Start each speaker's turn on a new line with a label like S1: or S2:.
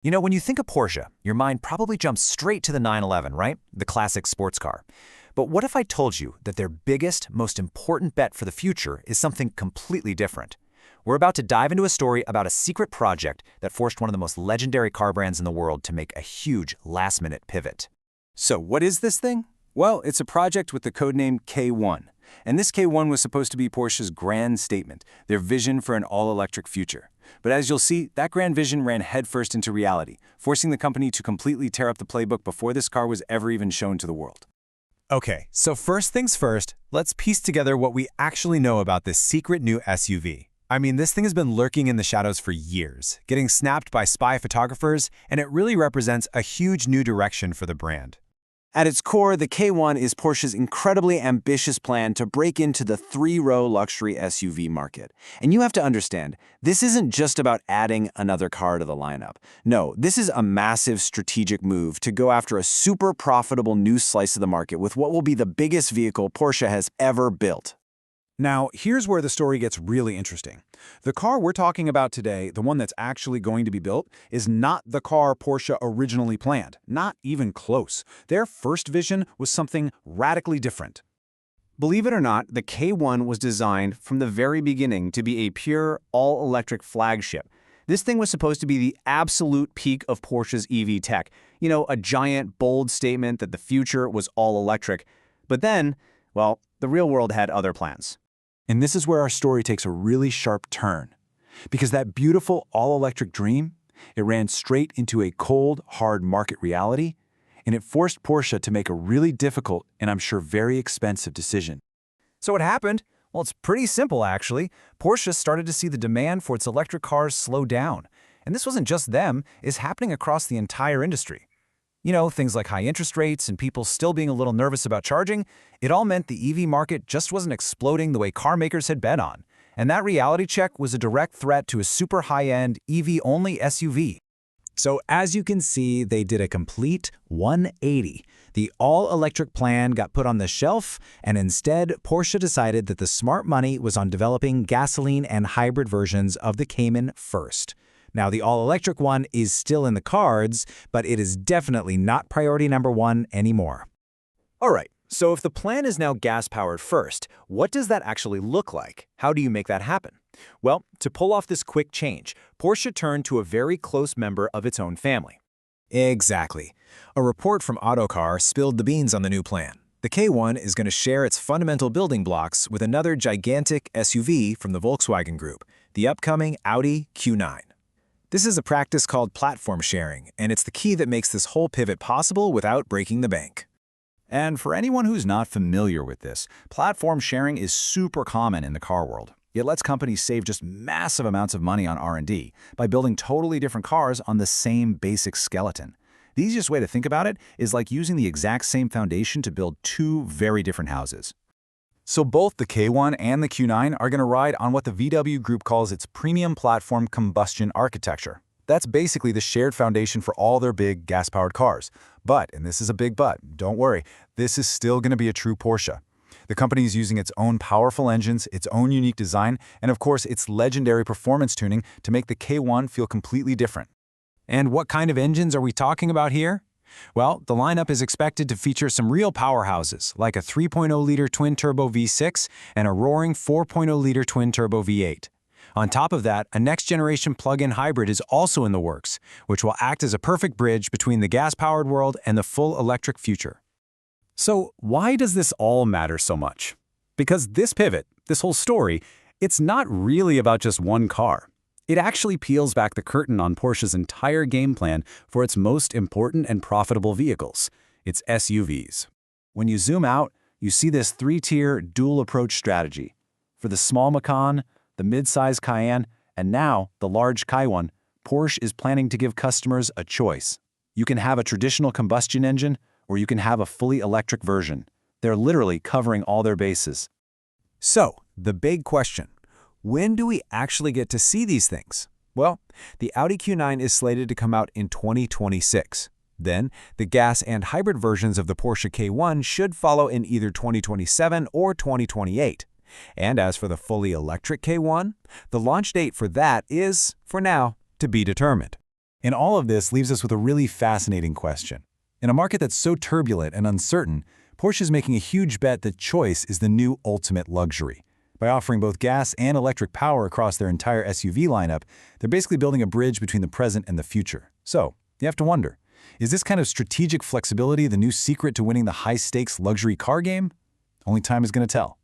S1: You know, when you think of Porsche, your mind probably jumps straight to the 911, right? The classic sports car. But what if I told you that their biggest, most important bet for the future is something completely different? We're about to dive into a story about a secret project that forced one of the most legendary car brands in the world to make a huge last-minute pivot.
S2: So what is this thing? Well, it's a project with the codename K1. And this K1 was supposed to be Porsche's grand statement, their vision for an all-electric future. But as you'll see, that grand vision ran headfirst into reality, forcing the company to completely tear up the playbook before this car was ever even shown to the world.
S3: Okay, so first things first, let's piece together what we actually know about this secret new SUV. I mean, this thing has been lurking in the shadows for years, getting snapped by spy photographers, and it really represents a huge new direction for the brand.
S2: At its core, the K1 is Porsche's incredibly ambitious plan to break into the three-row luxury SUV market. And you have to understand, this isn't just about adding another car to the lineup. No, this is a massive strategic move to go after a super profitable new slice of the market with what will be the biggest vehicle Porsche has ever built.
S4: Now, here's where the story gets really interesting. The car we're talking about today, the one that's actually going to be built, is not the car Porsche originally planned. Not even close. Their first vision was something radically different.
S5: Believe it or not, the K1 was designed from the very beginning to be a pure, all-electric flagship. This thing was supposed to be the absolute peak of Porsche's EV tech. You know, a giant, bold statement that the future was all-electric. But then, well, the real world had other plans.
S4: And this is where our story takes a really sharp turn. Because that beautiful all-electric dream, it ran straight into a cold, hard market reality, and it forced Porsche to make a really difficult and I'm sure very expensive decision.
S1: So what happened? Well, it's pretty simple, actually. Porsche started to see the demand for its electric cars slow down. And this wasn't just them, it's happening across the entire industry. You know, things like high interest rates and people still being a little nervous about charging, it all meant the EV market just wasn't exploding the way car makers had bet on. And that reality check was a direct threat to a super high-end, EV-only SUV.
S3: So as you can see, they did a complete 180. The all-electric plan got put on the shelf, and instead, Porsche decided that the smart money was on developing gasoline and hybrid versions of the Cayman first. Now, the all-electric one is still in the cards, but it is definitely not priority number one anymore.
S1: All right, so if the plan is now gas-powered first, what does that actually look like? How do you make that happen? Well, to pull off this quick change, Porsche turned to a very close member of its own family.
S3: Exactly. A report from Autocar spilled the beans on the new plan. The K1 is going to share its fundamental building blocks with another gigantic SUV from the Volkswagen Group, the upcoming Audi Q9. This is a practice called platform sharing, and it's the key that makes this whole pivot possible without breaking the bank.
S4: And for anyone who's not familiar with this, platform sharing is super common in the car world. It lets companies save just massive amounts of money on R&D by building totally different cars on the same basic skeleton. The easiest way to think about it is like using the exact same foundation to build two very different houses. So both the K1 and the Q9 are going to ride on what the VW Group calls its premium platform combustion architecture. That's basically the shared foundation for all their big gas-powered cars. But, and this is a big but, don't worry, this is still going to be a true Porsche. The company is using its own powerful engines, its own unique design, and of course its legendary performance tuning to make the K1 feel completely different.
S3: And what kind of engines are we talking about here? Well, the lineup is expected to feature some real powerhouses, like a 3.0-liter twin-turbo V6 and a roaring 4.0-liter twin-turbo V8. On top of that, a next-generation plug-in hybrid is also in the works, which will act as a perfect bridge between the gas-powered world and the full electric future.
S4: So why does this all matter so much? Because this pivot, this whole story, it's not really about just one car. It actually peels back the curtain on Porsche's entire game plan for its most important and profitable vehicles, its SUVs. When you zoom out, you see this three-tier dual-approach strategy. For the small Macan, the mid-size Cayenne, and now the large K1, Porsche is planning to give customers a choice. You can have a traditional combustion engine, or you can have a fully electric version. They're literally covering all their bases.
S3: So, the big question. When do we actually get to see these things? Well, the Audi Q9 is slated to come out in 2026. Then, the gas and hybrid versions of the Porsche K1 should follow in either 2027 or 2028. And as for the fully electric K1, the launch date for that is, for now, to be determined. And all of this leaves us with a really fascinating question. In a market that's so turbulent and uncertain, Porsche is making a huge bet that choice is the new ultimate luxury. By offering both gas and electric power across their entire SUV lineup, they're basically building a bridge between the present and the future. So, you have to wonder, is this kind of strategic flexibility the new secret to winning the high-stakes luxury car game? Only time is going to tell.